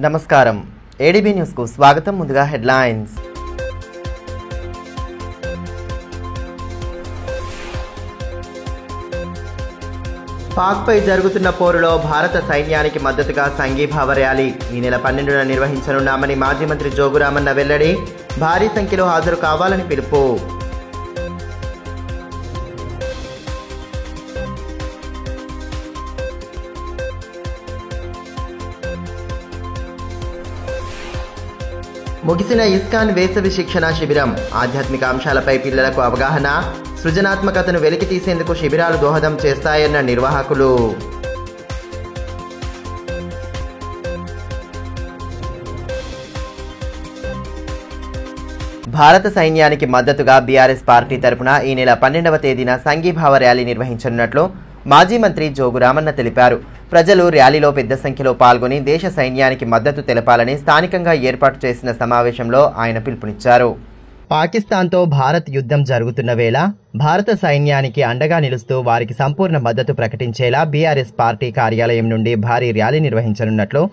నమస్కారం ADB news కు స్వాగతం. ముందుగా హెడ్లైన్స్. పాక్పై జరుగుతున్న పోరులో భారత సైన్యానికి మద్దతుగా సంఘీభావ ర్యాలీ ఈ నెల 12న నిర్వహించనున్నామని మాజీ మంత్రి జోగురామన్న వెల్లడి. భారీ సంఖ్యలో హాజరు కావాలని పిలుపు. ముగిసిన ఇస్కాన్ వేసవి శిక్షణ శిబిరం. ఆధ్యాత్మిక అంశాలపై పిల్లలకు అవగాహన, సృజనాత్మకతను వెలికి తీసేందుకు శిబిరాలు దోహదం చేస్తాయన్న నిర్వాహకులు. భారత సైన్యానికి మద్దతుగా బీఆర్ఎస్ పార్టీ తరపున ఈ నెల 12వ తేదీన సంఘీభావ ర్యాలీ నిర్వహించనున్నట్లు మాజీ మంత్రి జోగురామన్న తెలిపారు. ప్రజలు ర్యాలీలో పెద్ద సంఖ్యలో పాల్గొని దేశ సైన్యానికి మద్దతు తెలపాలని స్థానికంగా ఏర్పాటు చేసిన సమావేశంలో ఆయన పిలుపునిచ్చారు. పాకిస్తాన్తో భారత్ యుద్ధం జరుగుతున్న వేళ భారత సైన్యానికి అండగా నిలుస్తూ వారికి సంపూర్ణ మద్దతు ప్రకటించేలా బీఆర్ఎస్ పార్టీ కార్యాలయం నుండి భారీ ర్యాలీ నిర్వహించనున్నట్లు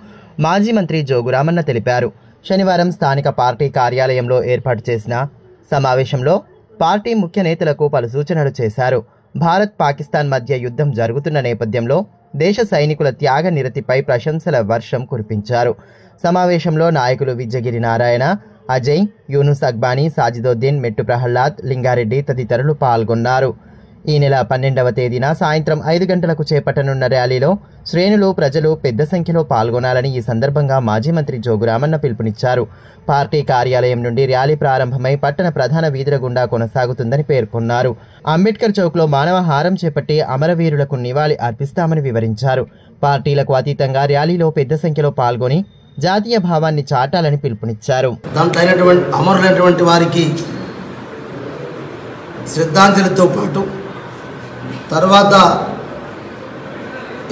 మాజీ మంత్రి జోగురామన్న తెలిపారు. శనివారం స్థానిక పార్టీ కార్యాలయంలో ఏర్పాటు చేసిన సమావేశంలో పార్టీ ముఖ్య నేతలకు పలు సూచనలు చేశారు. భారత్ పాకిస్తాన్ మధ్య యుద్ధం జరుగుతున్న నేపథ్యంలో దేశ సైనికుల త్యాగ నిరతిపై ప్రశంసల వర్షం కురిపించారు. సమావేశంలో నాయకులు విద్యగిరి నారాయణ, అజయ్, యూనుస్ అక్బానీ, సాజిదోద్దీన్, మెట్టు ప్రహ్లాద్, లింగారెడ్డి తదితరులు పాల్గొన్నారు. ఈ నెల 12వ తేదీన సాయంత్రం 5 గంటలకు చేపట్టనున్న ర్యాలీలో శ్రేణులు, ప్రజలు పెద్ద సంఖ్యలో పాల్గొనాలని ఈ సందర్భంగా మాజీ మంత్రి జోగురామన్న పిలుపునిచ్చారు. పార్టీ కార్యాలయం నుండి ర్యాలీ ప్రారంభమై పట్టణ ప్రధాన వీధుల గుండా కొనసాగుతుందని పేర్కొన్నారు. అంబేద్కర్ చౌక్లో మానవహారం చేపట్టి అమరవీరులకు నివాళి అర్పిస్తామని వివరించారు. పార్టీలకు అతీతంగా ర్యాలీలో పెద్ద సంఖ్యలో పాల్గొని జాతీయ భావాన్ని చాటాలని పిలుపునిచ్చారు. అమరులైనటువంటి వారికి శ్రద్ధాంజలితో పాటు తర్వాత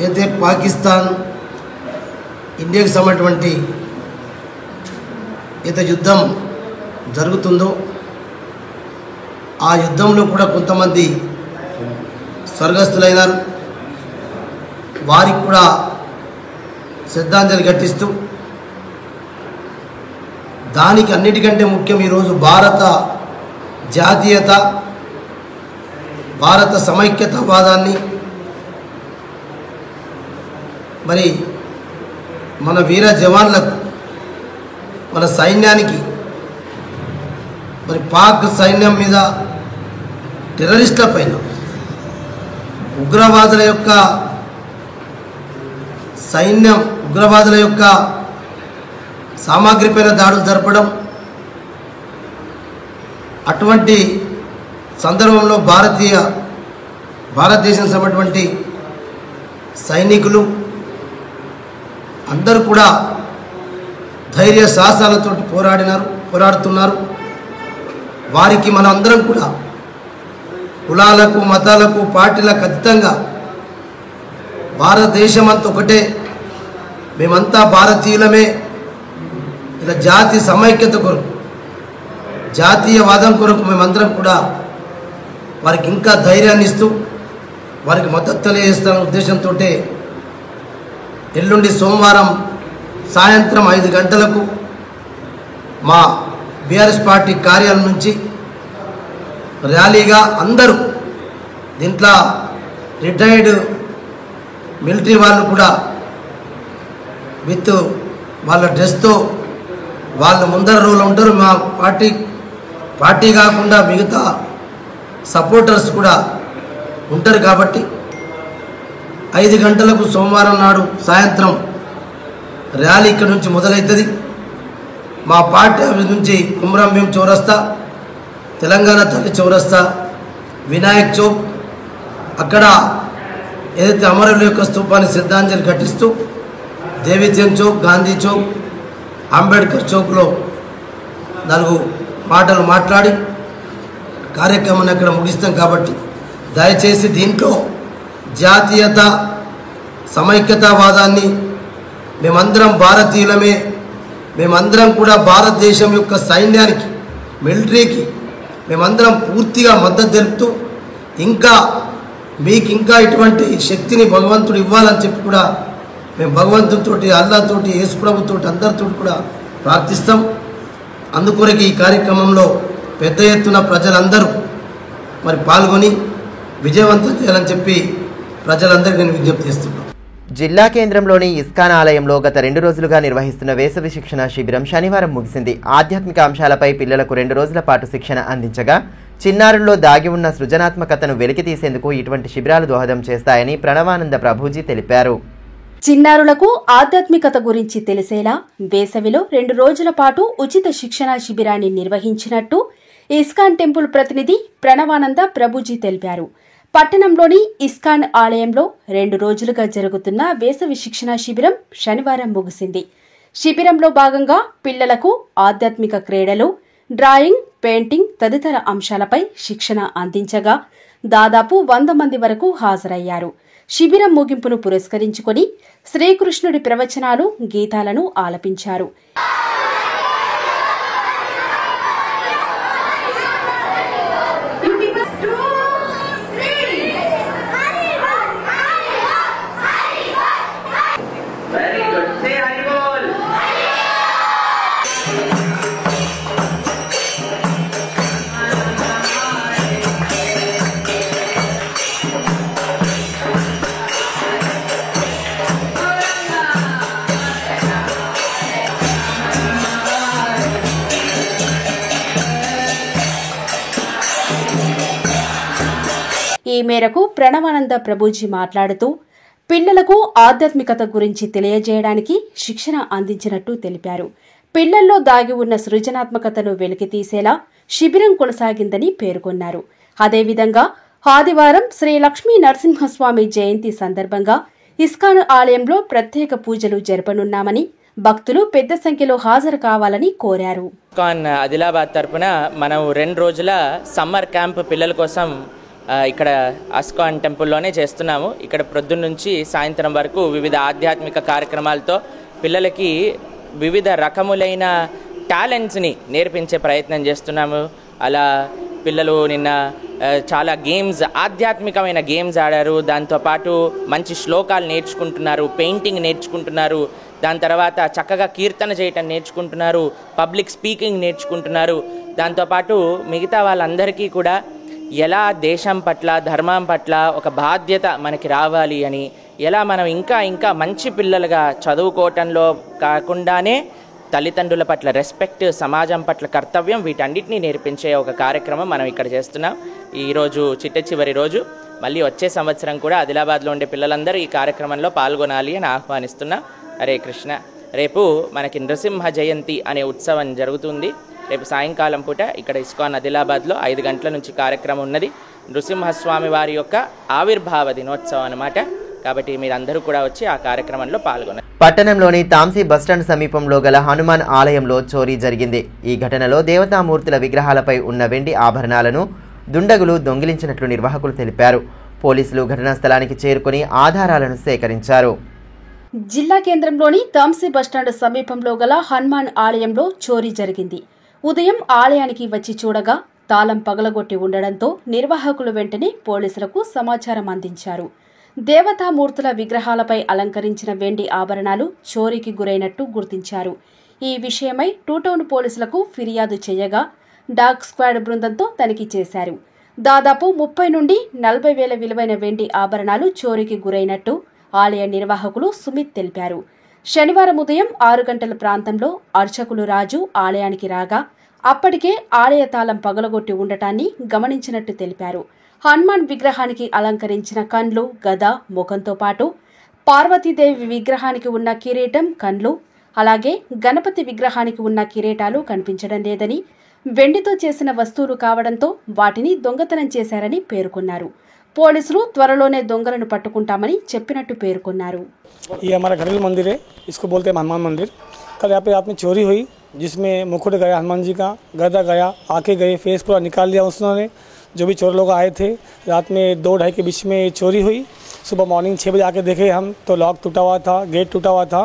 అయితే పాకిస్తాన్ ఇండియాకి సంబంధించినటువంటి ఏదైతే యుద్ధం జరుగుతుందో ఆ యుద్ధంలో కూడా కొంతమంది స్వర్గస్థులైనారు. వారికి కూడా శ్రద్ధాంజలి ఘటిస్తూ దానికి అన్నిటికంటే ముఖ్యం ఈరోజు భారత జాతీయత, భారత సమైక్యతావాదాన్ని మరి మన వీర జవాన్లకు, మన సైన్యానికి, మరి పాక్ సైన్యం మీద, టెర్రరిస్టుల పైన, ఉగ్రవాదుల యొక్క సామాగ్రి పైన దాడులు జరపడం, అటువంటి సందర్భంలో భారతదేశం సంబంధించినటువంటి సైనికులు అందరూ కూడా ధైర్య సాహసాలతో పోరాడుతున్నారు. వారికి మనం అందరం కూడా కులాలకు, మతాలకు, పార్టీలకు అతీతంగా భారతదేశం అంతా ఒకటే, మేమంతా భారతీయులమే, ఇలా జాతి సమైక్యత కొరకు, జాతీయవాదం కొరకు మేమందరం కూడా వారికి ఇంకా ధైర్యాన్ని ఇస్తూ వారికి మద్దతు తెలియజేస్తున్న ఉద్దేశంతో ఎల్లుండి సోమవారం సాయంత్రం 5 గంటలకు మా బీఆర్ఎస్ పార్టీ కార్యాలయం నుంచి ర్యాలీగా అందరూ, దీంట్లో రిటైర్డ్ మిలిటరీ వాళ్ళు కూడా విత్ వాళ్ళ డ్రెస్తో వాళ్ళు ముందర రోజులు ఉంటారు. మా పార్టీ కాకుండా మిగతా సపోర్టర్స్ కూడా ఉంటారు. కాబట్టి 5 గంటలకు సోమవారం నాడు సాయంత్రం ర్యాలీ ఇక్కడ నుంచి మొదలవుతుంది. మా పార్టీ ఆఫీస్ నుంచి కుమ్రంభీం చౌరస్తా, తెలంగాణ తల్లి చౌరస్తా, వినాయక్ చౌక్, అక్కడ ఏదైతే అమరుల యొక్క స్తూపాన్ని శ్రద్ధాంజలి ఘటిస్తూ దేవిచంద్ చౌక్, గాంధీ చౌక్, అంబేద్కర్ చౌక్లో 4 మాటలు మాట్లాడి కార్యక్రమాన్ని అక్కడ ముగిస్తాం. కాబట్టి దయచేసి దీంట్లో జాతీయత, సమైక్యతావాదాన్ని, మేమందరం భారతీయులమే, మేమందరం కూడా భారతదేశం యొక్క సైన్యానికి, మిలిటరీకి మేమందరం పూర్తిగా మద్దతు తెలుపుతూ ఇంకా మీకు ఇంకా ఇటువంటి శక్తిని భగవంతుడు ఇవ్వాలని చెప్పి కూడా మేము భగవంతుడితోటి, అల్లాతోటి, యేసుప్రభుతోటి అందరితో కూడా ప్రార్థిస్తాం. అందుకొరకు ఈ కార్యక్రమంలో పెద్ద ఎత్తున ప్రజలందరూ మరి పాల్గొని విజయవంతం చేయాలని చెప్పి ప్రజలందరికీ నేను విజ్ఞప్తి చేస్తున్నాను. జిల్లా కేంద్రంలోని ఇస్కాన్ ఆలయంలో గత 2 రోజులుగా నిర్వహిస్తున్న వేసవి శిక్షణ శిబిరం శనివారం ముగిసింది. ఆధ్యాత్మిక అంశాలపై పిల్లలకు 2 రోజుల పాటు శిక్షణ అందించగా చిన్నారుల్లో దాగి ఉన్న సృజనాత్మకతను వెలికితీసేందుకు ఇటువంటి శిబిరాలు దోహదం చేస్తాయని ప్రణవానంద ప్రభుజీ తెలిపారు. చిన్నారులకు ఆధ్యాత్మికత గురించి తెలిసేలా వేసవిలో 2 రోజుల పాటు ఉచిత శిక్షణ శిబిరాన్ని నిర్వహించినట్టు ఇస్కాన్ టెంపుల్ ప్రతినిధి ప్రణవానంద ప్రభుజీ తెలిపారు. పట్టణంలోని ఇస్కాన్ ఆలయంలో 2 రోజులుగా జరుగుతున్న వేసవి శిక్షణ శిబిరం శనివారం ముగిసింది. శిబిరంలో భాగంగా పిల్లలకు ఆధ్యాత్మిక క్రీడలు, డ్రాయింగ్, పెయింటింగ్ తదితర అంశాలపై శిక్షణ అందించగా దాదాపు 100 మంది వరకు హాజరయ్యారు. శిబిరం ముగింపును పురస్కరించుకొని శ్రీకృష్ణుడి ప్రవచనాలు, గీతాలను ఆలపించారు. ఈ మేరకు ప్రణవానంద ప్రభుజీ మాట్లాడుతూ పిల్లలకు ఆధ్యాత్మికత గురించి తెలియజేయడానికి శిక్షణ అందించినట్టు తెలిపారు. పిల్లల్లో దాగి ఉన్న సృజనాత్మకతను వెలికితీసేలా శిబిరం కొనసాగిందని పేర్కొన్నారు. అదేవిధంగా ఆదివారం శ్రీ లక్ష్మీ నరసింహస్వామి జయంతి సందర్భంగా ఇస్కాన్ ఆలయంలో ప్రత్యేక పూజలు జరపనున్నామని భక్తులు పెద్ద సంఖ్యలో హాజరు కావాలని కోరారు. ఇస్కాన్ ఆదిలాబాద్ తరపున మనం 2 రోజుల సమ్మర్ క్యాంప్ పిల్లల కోసం ఇక్కడ ఇస్కాన్ టెంపుల్లోనే చేస్తున్నాము. ఇక్కడ ప్రొద్దున నుంచి సాయంత్రం వరకు వివిధ ఆధ్యాత్మిక కార్యక్రమాలతో పిల్లలకి వివిధ రకములైన టాలెంట్స్ని నేర్పించే ప్రయత్నం చేస్తున్నాము. అలా పిల్లలు నిన్న చాలా ఆధ్యాత్మికమైన గేమ్స్ ఆడారు. దాంతోపాటు మంచి శ్లోకాలు నేర్చుకుంటున్నారు, పెయింటింగ్ నేర్చుకుంటున్నారు, దాని తర్వాత చక్కగా కీర్తన చేయటం నేర్చుకుంటున్నారు, పబ్లిక్ స్పీకింగ్ నేర్చుకుంటున్నారు. దాంతోపాటు మిగతా వాళ్ళందరికీ కూడా ఎలా దేశం పట్ల, ధర్మం పట్ల ఒక బాధ్యత మనకి రావాలి అని, ఎలా మనం ఇంకా మంచి పిల్లలుగా చదువుకోవటంలో కాకుండానే తల్లిదండ్రుల పట్ల రెస్పెక్ట్, సమాజం పట్ల కర్తవ్యం, వీటన్నిటినీ నేర్పించే ఒక కార్యక్రమం మనం ఇక్కడ చేస్తున్నాం. ఈరోజు చిట్ట చివరి రోజు. మళ్ళీ వచ్చే సంవత్సరం కూడా ఆదిలాబాద్లో ఉండే పిల్లలందరూ ఈ కార్యక్రమంలో పాల్గొనాలి అని ఆహ్వానిస్తున్నాం. హరే కృష్ణ. రేపు మనకి నృసింహ జయంతి అనే ఉత్సవం జరుగుతుంది. రేపు సాయంకాలం పూట ఇక్కడ ఇస్కాన్ ఆదిలాబాద్లో 5 గంటల నుంచి కార్యక్రమం ఉన్నది. నృసింహస్వామి వారి యొక్క ఆవిర్భావ దినోత్సవం అన్నమాట. కాబట్టి మీరందరూ కూడా వచ్చి ఆ కార్యక్రమంలో పాల్గొన్నారు. పట్టణంలోని తాంసీ బస్టాండ్ సమీపంలో గల హనుమాన్ ఆలయంలో చోరీ జరిగింది. ఈ ఘటనలో దేవతామూర్తుల విగ్రహాలపై ఉన్న వెండి ఆభరణాలను దుండగులు దొంగిలించినట్లు నిర్వాహకులు తెలిపారు. పోలీసులు ఘటనా స్థలానికి చేరుకుని ఆధారాలను సేకరించారు. జిల్లా కేంద్రంలోని తాంసీ బస్టాండ్ సమీపంలో గల హనుమాన్ ఆలయంలో చోరీ జరిగింది. ఉదయం ఆలయానికి వచ్చి చూడగా తాళం పగలగొట్టి ఉండడంతో నిర్వాహకులు వెంటనే పోలీసులకు సమాచారం అందించారు. దేవతామూర్తుల విగ్రహాలపై అలంకరించిన వెండి ఆభరణాలు చోరీకి గురైనట్టు గుర్తించారు. ఈ విషయమై 2 టౌన్ పోలీసులకు ఫిర్యాదు చేయగా డాగ్ స్క్వాడ్ బృందంతో తనిఖీ చేశారు. దాదాపు 30 నుండి 40 వేల విలువైన వెండి ఆభరణాలు చోరీకి గురైనట్టు ఆలయ నిర్వాహకులు సుమిత్ తెలిపారు. శనివారం ఉదయం 6 గంటల ప్రాంతంలో అర్చకులు రాజు ఆలయానికి రాగా అప్పటికే ఆలయ తాళం పగలగొట్టి ఉండటాన్ని గమనించినట్టు తెలిపారు. హనుమాన్ విగ్రహానికి అలంకరించిన కండ్లు, గద, ముఖంతో పాటు పార్వతీదేవి విగ్రహానికి ఉన్న కిరీటం, కండ్లు, అలాగే గణపతి విగ్రహానికి ఉన్న కిరీటాలు కనిపించడం లేదని, వెండితో చేసిన వస్తువులు కావడంతో వాటిని దొంగతనం చేశారని పేర్కొన్నారు. పోలీసులు త్వరలోనే దొంగలను పట్టుకుంటామని చెప్పినట్టు పేర్కొన్నారు. ये हमारा घरेलू मंदिर है, इसको बोलते हैं हनुमान मंदिर। कल यहाँ पे रात में चोरी हुई जिसमें मुकुट गया हनुमान जी का, गदा गया, आके गए, फेस पूरा निकाल लिया उसने। जो भी चोर लोग आए थे रात में 2-2:30 के बीच में चोरी हुई। सुबह मॉर्निंग 6 बजे आके देखे हम तो लॉक टूटा हुआ था, गेट टूटा हुआ था,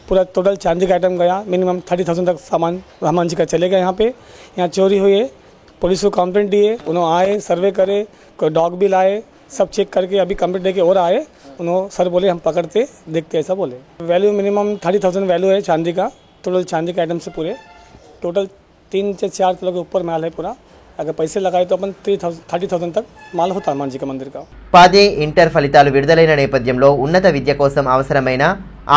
पूरा टोटल चांदी का आइटम गया। मिनिमम 30,000 तक सामान हनुमान जी का चले गए। यहाँ चोरी हुई है। पुलिस को कंप्लेंट दिए, उन्होंने आए, सर्वे करे, कोई डॉग भी लाए, सब चेक करके अभी कंप्लीट डे के और आए, उन्होंने सर बोले हम पकड़ते देखते ऐसा बोले। वैल्यू मिनिमम 30,000 वैल्यू है चांदी का, टोटल चांदी के आइटम से पूरे टोटल 3 से 4 किलो के ऊपर माल है पूरा। अगर पैसे लगाए तो अपन 30,000 तक माल होता हनुमान जी का मंदिर का। 10 ఇంటర్ ఫలితాలు విడుదలైన నేపథ్యంలో ఉన్నత విద్య కోసం అవసరమైన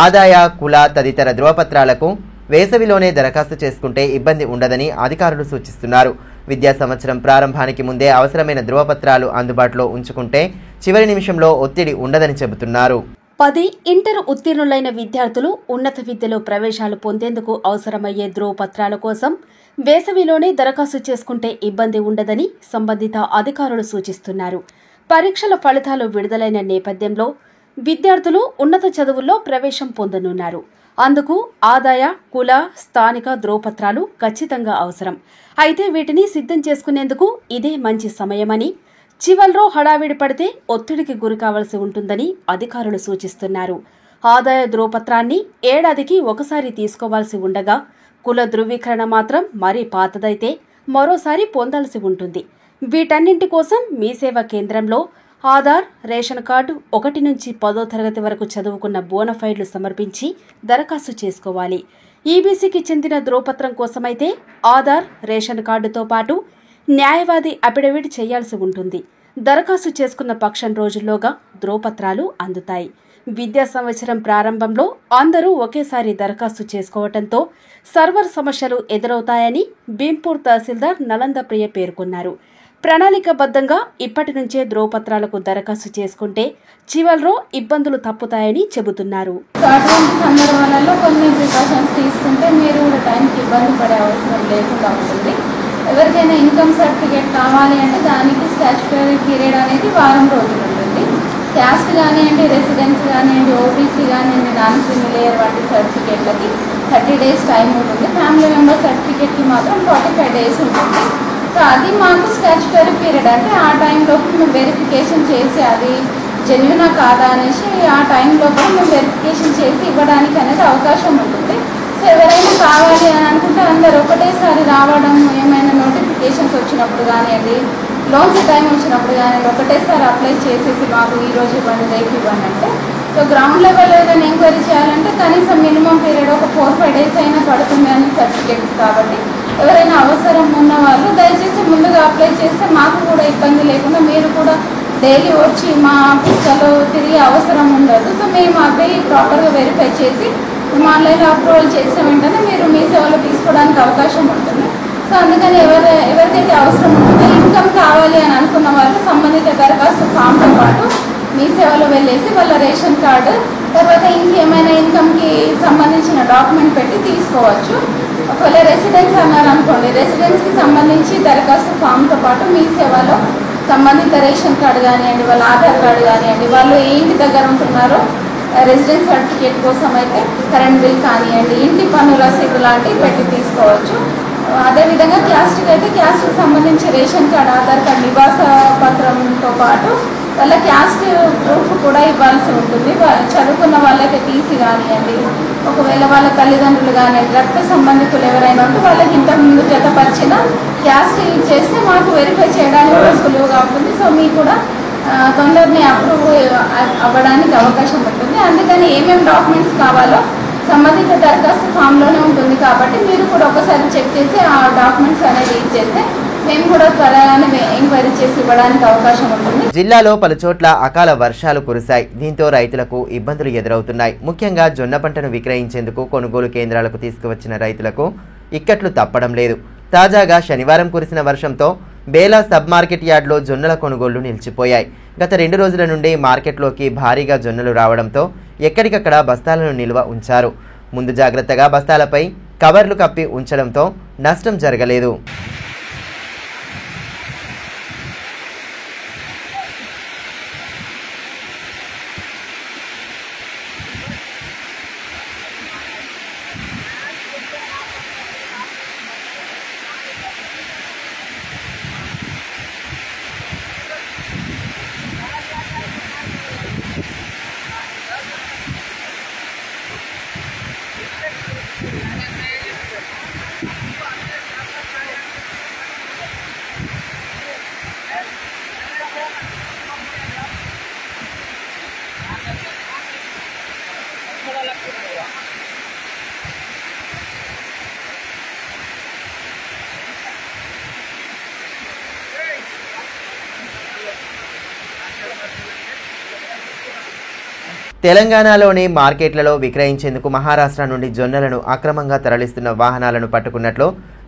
ఆదాయ కుల తదితర ధృవపత్రాలకు వేసవిలోనే దరఖాస్తు చేసుకుంటే ఇబ్బంది ఉండదని అధికారులు సూచిస్తున్నారు. విద్యా సంవత్సరం ప్రారంభానికి ముందే అవసరమైన ధృవపత్రాలు అందుబాటులో ఉంచుకుంటే చివరి నిమిషంలో ఒత్తిడి ఉండదని చెబుతున్నారు. 10 ఇంటర్ ఉత్తీర్ణులైన విద్యార్థులు ఉన్నత విద్యలో ప్రవేశాలు పొందేందుకు అవసరమయ్యే ధృవపత్రాల కోసం వేసవిలోనే దరఖాస్తు చేసుకుంటే ఇబ్బంది ఉండదని సంబంధిత అధికారులు సూచిస్తున్నారు. పరీక్షల ఫలితాలు విడుదలైన నేపథ్యంలో విద్యార్థులు ఉన్నత చదువుల్లో ప్రవేశం పొందనున్నారు. అందుకు ఆదాయ కుల స్థానిక ధృవపత్రాలు ఖచ్చితంగా అవసరం. అయితే వీటిని సిద్ధం చేసుకునేందుకు ఇదే మంచి సమయమని, చివర్లో హడావిడి పడితే ఒత్తిడికి గురి కావాల్సి ఉంటుందని అధికారులు సూచిస్తున్నారు. ఆదాయ ధృవపత్రాన్ని ఏడాదికి ఒకసారి తీసుకోవాల్సి ఉండగా కుల ధృవీకరణ మాత్రం మరీ పాతదైతే మరోసారి పొందాల్సి ఉంటుంది. వీటన్నింటి కోసం మీ సేవా కేంద్రంలో ఆధార్, రేషన్ కార్డు, 1 నుంచి 10వ తరగతి వరకు చదువుకున్న బోనఫైడ్లు సమర్పించి దరఖాస్తు చేసుకోవాలి. ఈబీసీకి చెందిన ధృవపత్రం కోసమైతే ఆధార్, రేషన్ కార్డుతో పాటు న్యాయవాది అఫిడవిట్ చేయాల్సి ఉంటుంది. దరఖాస్తు చేసుకున్న పక్షం రోజుల్లోగా ధృవపత్రాలు అందుతాయి. విద్యా సంవత్సరం ప్రారంభంలో అందరూ ఒకేసారి దరఖాస్తు చేసుకోవడంతో సర్వర్ సమస్యలు ఎదురవుతాయని భీంపూర్ తహసీల్దార్ నలంద ప్రియ పేర్కొన్నారు. ప్రణాళికాబద్ధంగా ఇప్పటి నుంచే ధృవపత్రాలకు దరఖాస్తు చేసుకుంటే చివర్లో ఇబ్బందులు తప్పుతాయని చెబుతున్నారు. అటువంటి సందర్భాలలో కొన్ని ప్రికాషన్స్ తీసుకుంటే మీరు కూడా టైంకి ఇబ్బంది పడే అవసరం లేకుండా ఉంటుంది. ఎవరికైనా ఇన్కమ్ సర్టిఫికేట్ కావాలి అంటే దానికి స్టాచ్యుటరీ పీరియడ్ అనేది వారం రోజులు ఉంటుంది. క్యాస్ట్ కానివ్వండి, రెసిడెన్స్ కానివ్వండి, ఓబీసీ కానివ్వండి, నాన్ క్రిమిలేయర్ వంటి సర్టిఫికేట్లకి 30 days టైం ఉంటుంది. ఫ్యామిలీ మెంబర్ సర్టిఫికేట్కి మాత్రం 45 days ఉంటుంది. సో అది మాకు స్టాచ్యుటరీ పీరియడ్ అంటే ఆ టైంలోపు మేము వెరిఫికేషన్ చేసి అది జెన్యునా కాదా అనేసి ఆ టైంలోపు మేము వెరిఫికేషన్ చేసి ఇవ్వడానికి అనేది అవకాశం ఉంటుంది. సో ఎవరైనా కావాలి అని అనుకుంటే అందరు ఒకటేసారి రావడం, ఏమైనా నోటిఫికేషన్స్ వచ్చినప్పుడు కానివ్వండి, లోన్స్ టైం వచ్చినప్పుడు కానివ్వండి, ఒకటేసారి అప్లై చేసేసి మాకు ఈరోజు ఇవ్వండి, రేపు ఇవ్వండి అంటే, సో గ్రౌండ్ లెవెల్ ఏదైనా ఎంక్వైరీ చేయాలంటే కనీసం మినిమం పీరియడ్ ఒక 4-5 days అయినా పడుతుంది అని సర్టిఫికేట్స్. కాబట్టి ఎవరైనా అవసరం ఉన్న వాళ్ళు దయచేసి ముందుగా అప్లై చేస్తే మాకు కూడా ఇబ్బంది లేకుండా మీరు కూడా డైలీ వచ్చి మా ఆఫీస్లో తిరిగే అవసరం ఉండదు. సో మేము అవి ప్రాపర్గా వెరిఫై చేసి మేము ఆన్లైన్లో అప్రూవల్ చేసిన వెంటనే మీరు మీ సేవలో తీసుకోవడానికి అవకాశం ఉంటుంది. సో అందుకని ఎవరికైతే అవసరం ఉంటుందో ఇన్కమ్ కావాలి అని అనుకున్న వాళ్ళు సంబంధిత దరఖాస్తు ఫామ్తో పాటు మీ సేవలో వెళ్ళేసి వాళ్ళ రేషన్ కార్డు, తర్వాత ఇంకేమైనా ఇన్కమ్కి సంబంధించిన డాక్యుమెంట్ పెట్టి తీసుకోవచ్చు. ఒకవేళ రెసిడెన్స్ అన్నారు అనుకోండి, రెసిడెన్స్కి సంబంధించి దరఖాస్తు ఫామ్తో పాటు మీ సేవలో సంబంధిత రేషన్ కార్డు కానివ్వండి, వాళ్ళ ఆధార్ కార్డు కానివ్వండి, వాళ్ళు ఏ ఇంటి దగ్గర ఉంటున్నారో రెసిడెన్స్ సర్టిఫికేట్ కోసం అయితే కరెంట్ బిల్ కానివ్వండి, ఇంటి పన్ను రసీదు లాంటివి పెట్టి తీసుకోవచ్చు. అదేవిధంగా క్యాస్ట్కి అయితే క్యాస్ట్కి సంబంధించి రేషన్ కార్డు, ఆధార్ కార్డు, నివాస పత్రంతో పాటు వాళ్ళ క్యాస్ట్ ప్రూఫ్ కూడా ఇవ్వాల్సి ఉంటుంది. చదువుకున్న వాళ్ళకి టీసీ కానివ్వండి, ఒకవేళ వాళ్ళ తల్లిదండ్రులు కానివ్వండి, రక్త సంబంధికులు ఎవరైనా ఉంటే వాళ్ళకి ఇంతకుముందు జతపరిచిన క్యాస్ట్ ఇచ్చేస్తే మాకు వెరిఫై చేయడానికి కూడా సులువుగా ఉంటుంది. సో మీకు కూడా తొందరనే అప్రూవ్ అవ్వడానికి అవకాశం ఉంటుంది. అందుకని ఏమేమి డాక్యుమెంట్స్ కావాలో సంబంధిత దరఖాస్తు ఫామ్లోనే ఉంటుంది. కాబట్టి మీరు కూడా ఒకసారి చెక్ చేసి ఆ డాక్యుమెంట్స్ అనేది ఇచ్చేస్తే మేము కూడా త్వరగానే ఎంక్వైరీ చేసి ఇవ్వడానికి అవకాశం ఉంటుంది. జిల్లాలో పలుచోట్ల అకాల వర్షాలు కురిశాయి. దీంతో రైతులకు ఇబ్బందులు ఎదురవుతున్నాయి. ముఖ్యంగా జొన్న పంటను విక్రయించేందుకు కొనుగోలు కేంద్రాలకు తీసుకువచ్చిన రైతులకు ఇక్కట్లు తప్పడం లేదు. తాజాగా శనివారం కురిసిన వర్షంతో బేలా సబ్ మార్కెట్ యార్డ్లో జొన్నల కొనుగోళ్లు నిలిచిపోయాయి. గత 2 రోజుల నుండి మార్కెట్లోకి భారీగా జొన్నలు రావడంతో ఎక్కడికక్కడ బస్తాలను నిల్వ ఉంచారు. ముందు జాగ్రత్తగా బస్తాలపై కవర్లు కప్పి ఉంచడంతో నష్టం జరగలేదు. తెలంగాణలోని మార్కెట్లలో విక్రయించేందుకు మహారాష్ట్ర నుండి జొన్నలను అక్రమంగా తరలిస్తున్న వాహనాలను పట్టుకున్నట్లు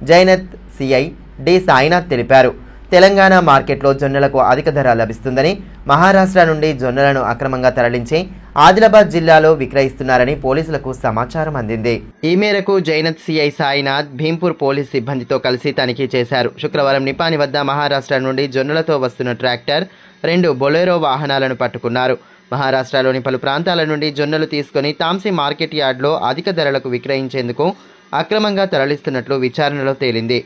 జైనత్ సిఐ డి సాయినాథ్ తెలిపారు. తెలంగాణ మార్కెట్లో జొన్నలకు అధిక ధర లభిస్తుందని, మహారాష్ట్ర నుండి జొన్నలను అక్రమంగా తరలించి ఆదిలాబాద్ జిల్లాలో విక్రయిస్తున్నారని పోలీసులకు సమాచారం అందింది. ఈ మేరకు జైనత్ సిఐ సాయినాథ్ భీంపూర్ పోలీస్ సిబ్బందితో కలిసి తనిఖీ చేశారు. శుక్రవారం నిపాని వద్ద మహారాష్ట్ర నుండి జొన్నలతో వస్తున్న ట్రాక్టర్, 2 బొలెరో వాహనాలను పట్టుకున్నారు. మహారాష్ట్రలోని పలు ప్రాంతాల నుండి జొన్నలు తీసుకుని తాంసీ మార్కెట్ యార్డ్లో అధిక ధరలకు విక్రయించేందుకు అక్రమంగా తరలిస్తున్నట్లు విచారణలో తేలింది.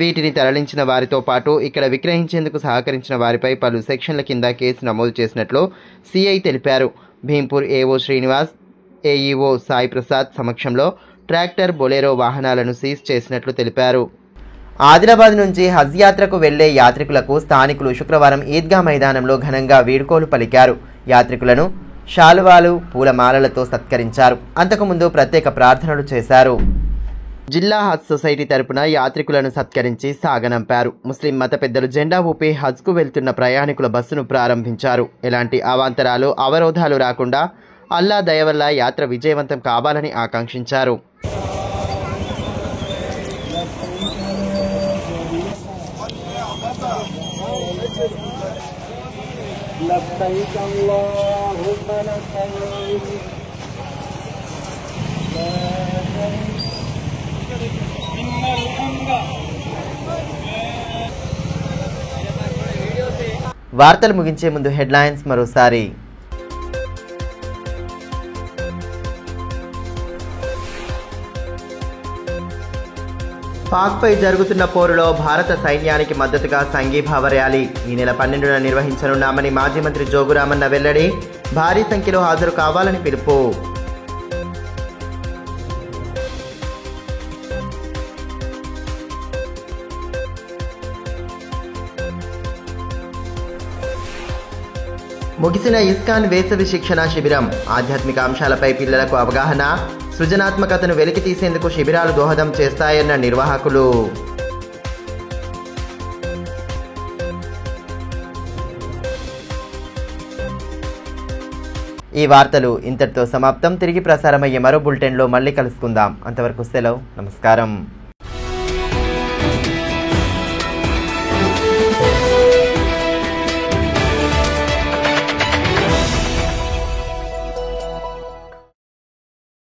వీటిని తరలించిన వారితో పాటు ఇక్కడ విక్రయించేందుకు సహకరించిన వారిపై పలు సెక్షన్ల కింద కేసు నమోదు చేసినట్లు సిఐ తెలిపారు. భీంపూర్ ఏఓ శ్రీనివాస్, ఏఈఓ సాయి ప్రసాద్ సమక్షంలో ట్రాక్టర్, బొలెరో వాహనాలను సీజ్ చేసినట్లు తెలిపారు. ఆదిలాబాద్ నుంచి హజ్ యాత్రకు వెళ్లే యాత్రికులకు స్థానికులు శుక్రవారం ఈద్గా మైదానంలో ఘనంగా వీడ్కోలు పలికారు. యాత్రికులను శాలువాలు, పూలమాలలతో సత్కరించారు. అంతకుముందు ప్రత్యేక ప్రార్థనలు చేశారు. జిల్లా హజ్ సొసైటీ తరపున యాత్రికులను సత్కరించి సాగనంపారు. ముస్లిం మత పెద్దలు జెండా ఊపి హజ్కు వెళ్తున్న ప్రయాణికుల బస్సును ప్రారంభించారు. ఎలాంటి అవాంతరాలు, అవరోధాలు రాకుండా అల్లా దయ వల్ల యాత్ర విజయవంతం కావాలని ఆకాంక్షించారు. వార్తలు ముగించే ముందు హెడ్లైన్స్ మరోసారి. పాక్పై జరుగుతున్న పోరులో భారత సైన్యానికి మద్దతుగా సంఘీభావ ర్యాలీ ఈ నెల 12న నిర్వహించనున్నామని మాజీ మంత్రి జోగురామన్న వెల్లడి. భారీ సంఖ్యలో హాజరు కావాలని పిలుపు. ముగిసిన ఇస్కాన్ వేసవి శిక్షణ శిబిరం. ఆధ్యాత్మిక అంశాలపై పిల్లలకు అవగాహన, సృజనాత్మకతను వెలికి తీసేందుకు శిబిరాలు దోహదం చేస్తాయన్న నిర్వాహకులు. ఈ వార్తలు ఇంతటితో సమాప్తం. తిరిగి ప్రసారమయ్యే మరో బులెటిన్లో మళ్ళీ కలుసుకుందాం. అంతవరకు సెలవు. నమస్కారం.